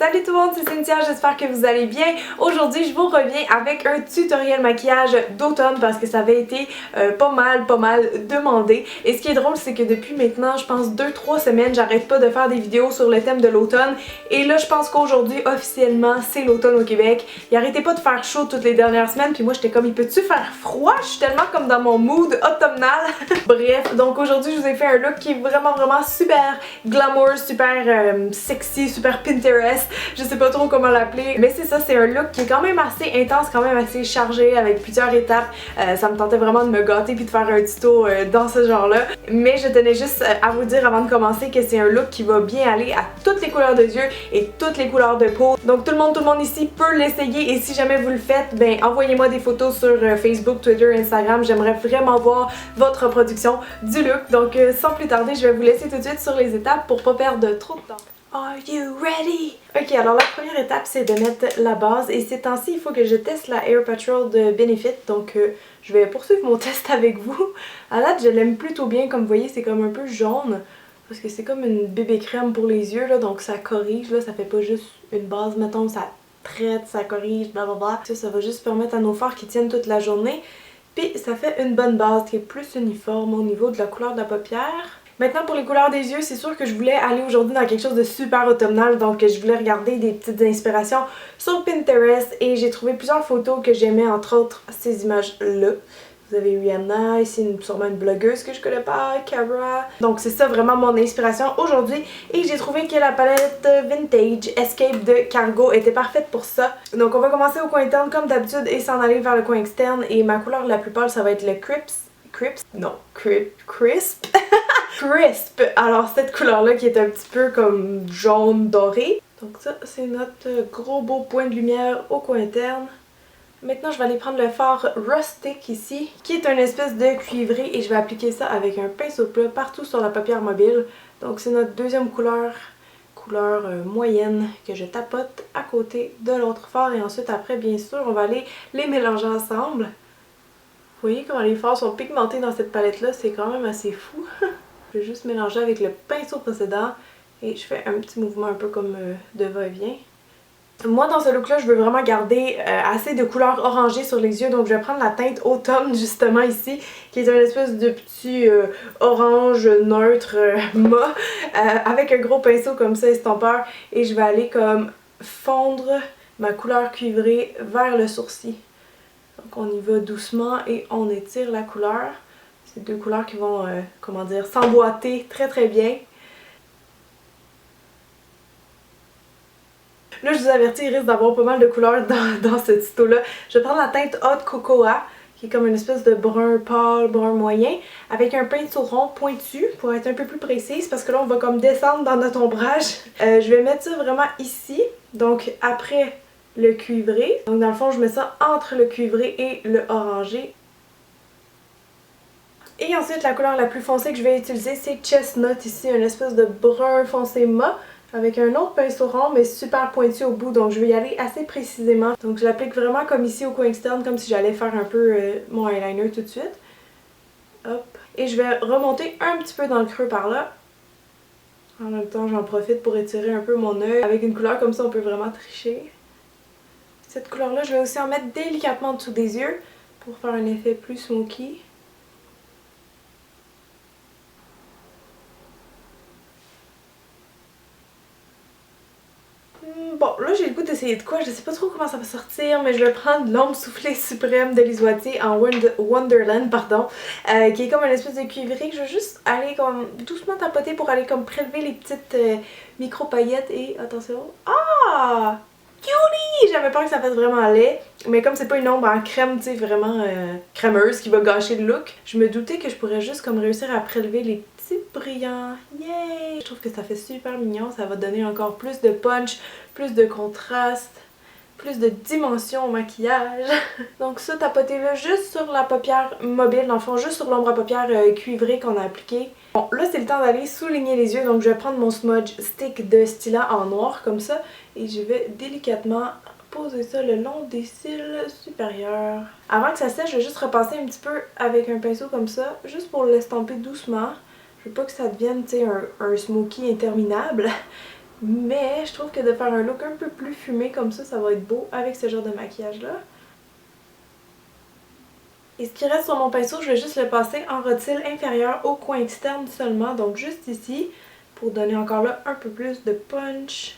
Salut tout le monde, c'est Cynthia, j'espère que vous allez bien. Aujourd'hui, je vous reviens avec un tutoriel maquillage d'automne parce que ça avait été pas mal demandé. Et ce qui est drôle, c'est que depuis maintenant, je pense 2-3 semaines, j'arrête pas de faire des vidéos sur le thème de l'automne. Et là, je pense qu'aujourd'hui, officiellement, c'est l'automne au Québec. Il arrêtait pas de faire chaud toutes les dernières semaines, puis moi j'étais comme, il peut-tu faire froid? Je suis tellement comme dans mon mood automnal. Bref, donc aujourd'hui, je vous ai fait un look qui est vraiment super glamour, super sexy, super Pinterest, je sais pas trop comment l'appeler, mais c'est ça, c'est un look qui est quand même assez intense, quand même assez chargé avec plusieurs étapes. Ça me tentait vraiment de me gâter puis de faire un tuto dans ce genre-là, mais je tenais juste à vous dire avant de commencer que c'est un look qui va bien aller à toutes les couleurs de yeux et toutes les couleurs de peau. Donc tout le monde ici peut l'essayer et si jamais vous le faites, ben envoyez-moi des photos sur Facebook, Twitter, Instagram. J'aimerais vraiment voir votre reproduction du look. Donc sans plus tarder, je vais vous laisser tout de suite sur les étapes pour pas perdre trop de temps. Are you ready? Ok, alors la première étape c'est de mettre la base et ces temps-ci il faut que je teste la Air Patrol de Benefit, donc je vais poursuivre mon test avec vous. À date je l'aime plutôt bien, comme vous voyez c'est comme un peu jaune parce que c'est comme une bébé crème pour les yeux là, donc ça corrige là, ça fait pas juste une base, mettons ça traite, ça corrige, blablabla. Ça va juste permettre à nos fards qui tiennent toute la journée. Puis ça fait une bonne base qui est plus uniforme au niveau de la couleur de la paupière. Maintenant pour les couleurs des yeux, c'est sûr que je voulais aller aujourd'hui dans quelque chose de super automnal, donc je voulais regarder des petites inspirations sur Pinterest et j'ai trouvé plusieurs photos que j'aimais, entre autres ces images-là. Vous avez Rihanna, ici sûrement une blogueuse que je connais pas, Cara. Donc c'est ça vraiment mon inspiration aujourd'hui et j'ai trouvé que la palette Vintage Escape de Cargo était parfaite pour ça. Donc on va commencer au coin interne comme d'habitude et s'en aller vers le coin externe et ma couleur la plus pâle ça va être le Crisp. Crisp. Alors cette couleur là qui est un petit peu comme jaune doré. Donc ça c'est notre gros beau point de lumière au coin interne. Maintenant je vais aller prendre le fard Rustic ici qui est une espèce de cuivré et je vais appliquer ça avec un pinceau plat partout sur la paupière mobile. Donc c'est notre deuxième couleur moyenne que je tapote à côté de l'autre fard et ensuite après bien sûr on va aller les mélanger ensemble. Vous voyez comment les fards sont pigmentés dans cette palette là, c'est quand même assez fou. Je vais juste mélanger avec le pinceau précédent et je fais un petit mouvement un peu comme de va-et-vient. Moi dans ce look là je veux vraiment garder assez de couleurs orangées sur les yeux, donc je vais prendre la teinte automne justement ici qui est une espèce de petit orange neutre mat avec un gros pinceau comme ça estompeur et je vais aller comme fondre ma couleur cuivrée vers le sourcil. Donc on y va doucement et on étire la couleur. C'est deux couleurs qui vont, comment dire, s'emboîter très bien. Là, je vous avertis, il risque d'avoir pas mal de couleurs dans ce tuto-là. Je vais prendre la teinte Hot Cocoa, qui est comme une espèce de brun pâle, brun moyen, avec un pinceau rond pointu, pour être un peu plus précise, parce que là, on va comme descendre dans notre ombrage. Je vais mettre ça vraiment ici, donc après le cuivré. Donc dans le fond, je mets ça entre le cuivré et le orangé. Et ensuite, la couleur la plus foncée que je vais utiliser, c'est Chestnut ici, une espèce de brun foncé mat avec un autre pinceau rond mais super pointu au bout, donc je vais y aller assez précisément. Donc je l'applique vraiment comme ici au coin externe, comme si j'allais faire un peu mon eyeliner tout de suite. Hop. Et je vais remonter un petit peu dans le creux par là. En même temps, j'en profite pour étirer un peu mon œil. Avec une couleur comme ça, on peut vraiment tricher. Cette couleur-là, je vais aussi en mettre délicatement en dessous des yeux pour faire un effet plus smoky. Bon, là j'ai le goût d'essayer de quoi, je sais pas trop comment ça va sortir, mais je vais prendre l'ombre soufflée suprême de Lisoitier en Wonderland, pardon, qui est comme une espèce de cuivré que je vais juste aller comme doucement tapoter pour aller comme prélever les petites micro-paillettes et attention, ah! Cutie! J'avais peur que ça fasse vraiment laid, mais comme c'est pas une ombre en crème, tu sais, vraiment crémeuse qui va gâcher le look, je me doutais que je pourrais juste comme réussir à prélever les petits brillants. Yay! Je trouve que ça fait super mignon, ça va donner encore plus de punch, plus de contraste, plus de dimension au maquillage. Donc ça, tapotez-le juste sur la paupière mobile, dans le fond, juste sur l'ombre à paupières cuivrée qu'on a appliqué. Bon, là c'est le temps d'aller souligner les yeux, donc je vais prendre mon smudge stick de Stila en noir comme ça et je vais délicatement poser ça le long des cils supérieurs. Avant que ça sèche, je vais juste repasser un petit peu avec un pinceau comme ça, juste pour l'estomper doucement. Je veux pas que ça devienne, tu sais, un smoky interminable. Mais je trouve que de faire un look un peu plus fumé comme ça va être beau avec ce genre de maquillage-là. Et ce qui reste sur mon pinceau, je vais juste le passer en rotule inférieur au coin externe seulement, donc juste ici, pour donner encore là un peu plus de punch.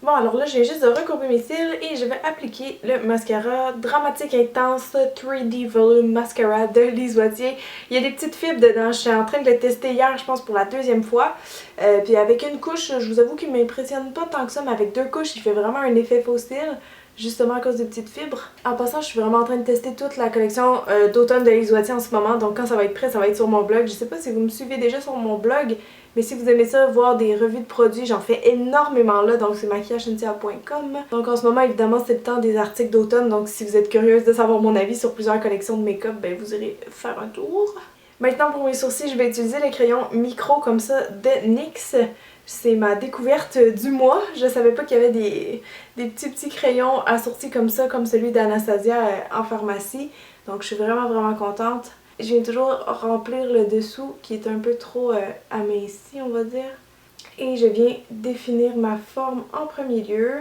Bon, alors là, j'ai juste de recourber mes cils et je vais appliquer le mascara Dramatique Intense 3D Volume Mascara de Lise Watier. Il y a des petites fibres dedans, je suis en train de le tester hier, je pense pour la deuxième fois. Puis avec une couche, je vous avoue qu'il m'impressionne pas tant que ça, mais avec deux couches, il fait vraiment un effet faux cils. Justement à cause des petites fibres. En passant, je suis vraiment en train de tester toute la collection d'automne de Lise Watier en ce moment. Donc quand ça va être prêt, ça va être sur mon blog. Je sais pas si vous me suivez déjà sur mon blog, mais si vous aimez ça, voir des revues de produits, j'en fais énormément là. Donc c'est maquillagecynthia.com. Donc en ce moment, évidemment, c'est le temps des articles d'automne. Donc si vous êtes curieuse de savoir mon avis sur plusieurs collections de make-up, ben vous irez faire un tour. Maintenant pour mes sourcils, je vais utiliser les crayons micro comme ça de NYX. C'est ma découverte du mois. Je savais pas qu'il y avait des petits crayons assortis comme ça, comme celui d'Anastasia en pharmacie. Donc je suis vraiment contente. Je viens toujours remplir le dessous qui est un peu trop aminci, on va dire. Et je viens définir ma forme en premier lieu,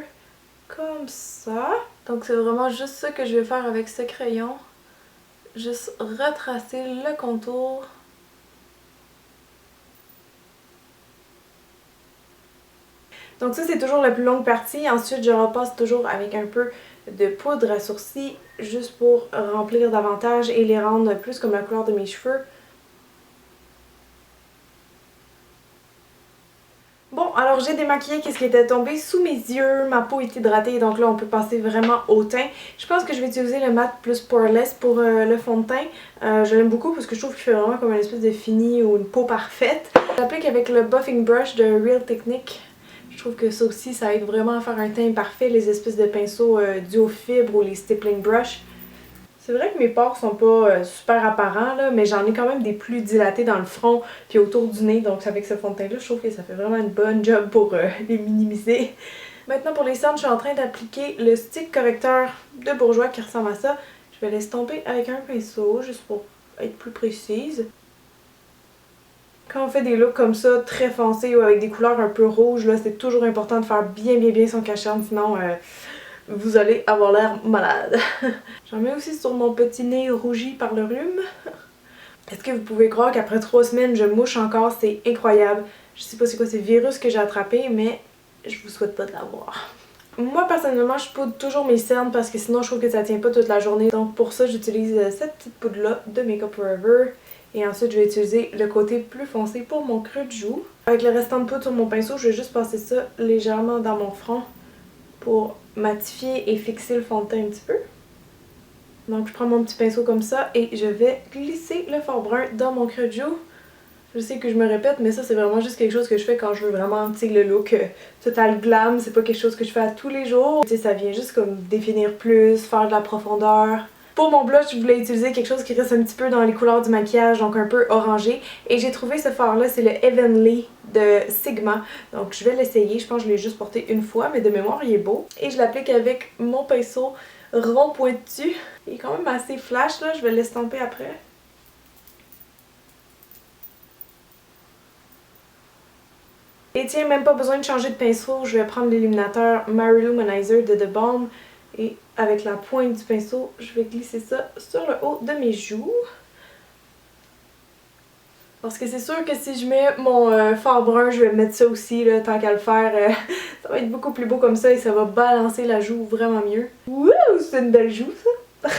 comme ça. Donc c'est vraiment juste ça que je vais faire avec ce crayon. Juste retracer le contour. Donc ça c'est toujours la plus longue partie. Ensuite je repasse toujours avec un peu de poudre à sourcils juste pour remplir davantage et les rendre plus comme la couleur de mes cheveux. Bon, alors j'ai démaquillé qu'est-ce qui était tombé sous mes yeux, ma peau est hydratée donc là on peut passer vraiment au teint. Je pense que je vais utiliser le matte plus poreless pour le fond de teint. Je l'aime beaucoup parce que je trouve qu'il fait vraiment comme une espèce de fini ou une peau parfaite. J'applique avec le buffing brush de Real Technique. Je trouve que ça aussi, ça aide vraiment à faire un teint parfait, les espèces de pinceaux duo fibre ou les stippling brush. C'est vrai que mes pores sont pas super apparents là, mais j'en ai quand même des plus dilatés dans le front puis autour du nez, donc avec ce fond de teint là, je trouve que ça fait vraiment une bonne job pour les minimiser. Maintenant pour les cernes, je suis en train d'appliquer le stick correcteur de Bourjois qui ressemble à ça. Je vais l'estomper avec un pinceau juste pour être plus précise. Quand on fait des looks comme ça, très foncés ou avec des couleurs un peu rouges, là, c'est toujours important de faire bien son cache-cerne, sinon vous allez avoir l'air malade. J'en mets aussi sur mon petit nez rougi par le rhume. Est-ce que vous pouvez croire qu'après 3 semaines, je mouche encore? C'est incroyable. Je sais pas c'est quoi ce virus que j'ai attrapé, mais je vous souhaite pas de l'avoir. Moi personnellement, je poudre toujours mes cernes parce que sinon je trouve que ça tient pas toute la journée. Donc pour ça, j'utilise cette petite poudre là de Makeup Forever. Et ensuite, je vais utiliser le côté plus foncé pour mon creux de joue. Avec le restant de poudre sur mon pinceau, je vais juste passer ça légèrement dans mon front pour matifier et fixer le fond de teint un petit peu. Donc je prends mon petit pinceau comme ça et je vais glisser le fard brun dans mon creux de joue. Je sais que je me répète, mais ça c'est vraiment juste quelque chose que je fais quand je veux vraiment, tu sais, le look total glam. C'est pas quelque chose que je fais à tous les jours. Tu sais, ça vient juste comme définir plus, faire de la profondeur. Pour mon blush, je voulais utiliser quelque chose qui reste un petit peu dans les couleurs du maquillage, donc un peu orangé. Et j'ai trouvé ce fard-là, c'est le Heavenly de Sigma. Donc je vais l'essayer, je pense que je l'ai juste porté une fois, mais de mémoire il est beau. Et je l'applique avec mon pinceau rond pointu. Il est quand même assez flash là, je vais l'estomper après. Et tiens, même pas besoin de changer de pinceau, je vais prendre l'illuminateur Mary Lou Manizer de The Balm et avec la pointe du pinceau, je vais glisser ça sur le haut de mes joues. Parce que c'est sûr que si je mets mon fard brun, je vais mettre ça aussi, là, tant qu'à le faire. Ça va être beaucoup plus beau comme ça et ça va balancer la joue vraiment mieux. Wouh, c'est une belle joue ça!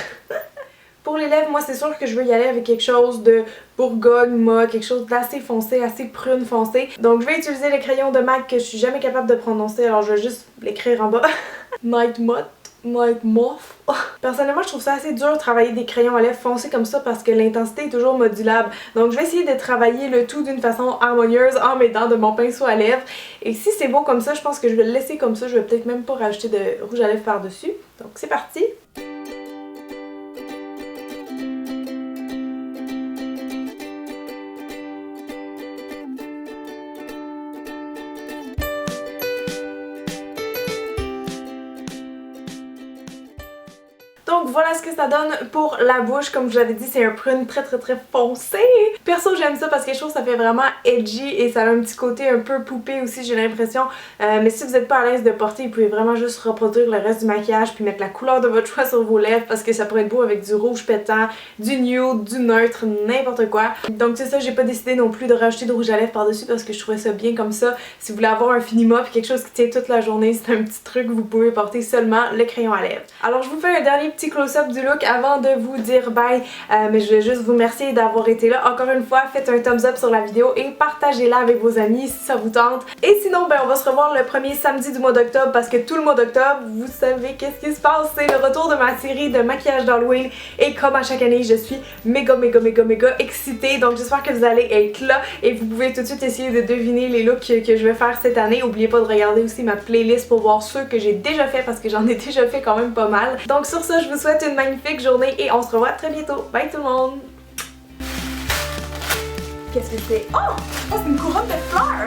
Pour les lèvres, moi c'est sûr que je veux y aller avec quelque chose de Bourgogne, mat, quelque chose d'assez foncé, assez prune foncé. Donc je vais utiliser les crayons de MAC que je suis jamais capable de prononcer, alors je vais juste l'écrire en bas. Night Mott. Night Moth. Personnellement, je trouve ça assez dur de travailler des crayons à lèvres foncés comme ça parce que l'intensité est toujours modulable. Donc je vais essayer de travailler le tout d'une façon harmonieuse en m'aidant de mon pinceau à lèvres. Et si c'est beau comme ça, je pense que je vais le laisser comme ça. Je vais peut-être même pas rajouter de rouge à lèvres par-dessus. Donc c'est parti! Donc voilà ce que ça donne pour la bouche. Comme je vous l'avais dit, c'est un prune très foncé. Perso, j'aime ça parce que je trouve que ça fait vraiment edgy et ça a un petit côté un peu poupée aussi, j'ai l'impression. Mais si vous n'êtes pas à l'aise de porter, vous pouvez vraiment juste reproduire le reste du maquillage puis mettre la couleur de votre choix sur vos lèvres parce que ça pourrait être beau avec du rouge pétant, du nude, du neutre, n'importe quoi. Donc c'est ça, j'ai pas décidé non plus de rajouter de rouge à lèvres par-dessus parce que je trouvais ça bien comme ça. Si vous voulez avoir un finima puis quelque chose qui tient toute la journée, c'est un petit truc que vous pouvez porter seulement le crayon à lèvres. Alors je vous fais un dernier petit close-up du look avant de vous dire bye, mais je voulais juste vous remercier d'avoir été là. Encore une fois, faites un thumbs up sur la vidéo et partagez-la avec vos amis si ça vous tente. Et sinon, ben on va se revoir le premier samedi du mois d'octobre parce que tout le mois d'octobre, vous savez qu'est-ce qui se passe, c'est le retour de ma série de maquillage d'Halloween et comme à chaque année, je suis méga excitée, donc j'espère que vous allez être là et vous pouvez tout de suite essayer de deviner les looks que je vais faire cette année. N'oubliez pas de regarder aussi ma playlist pour voir ceux que j'ai déjà fait parce que j'en ai déjà fait quand même pas mal. Donc sur ça, je vous souhaite une magnifique journée et on se revoit très bientôt. Bye tout le monde! Qu'est-ce que c'est? Oh! Oh, c'est une couronne de fleurs!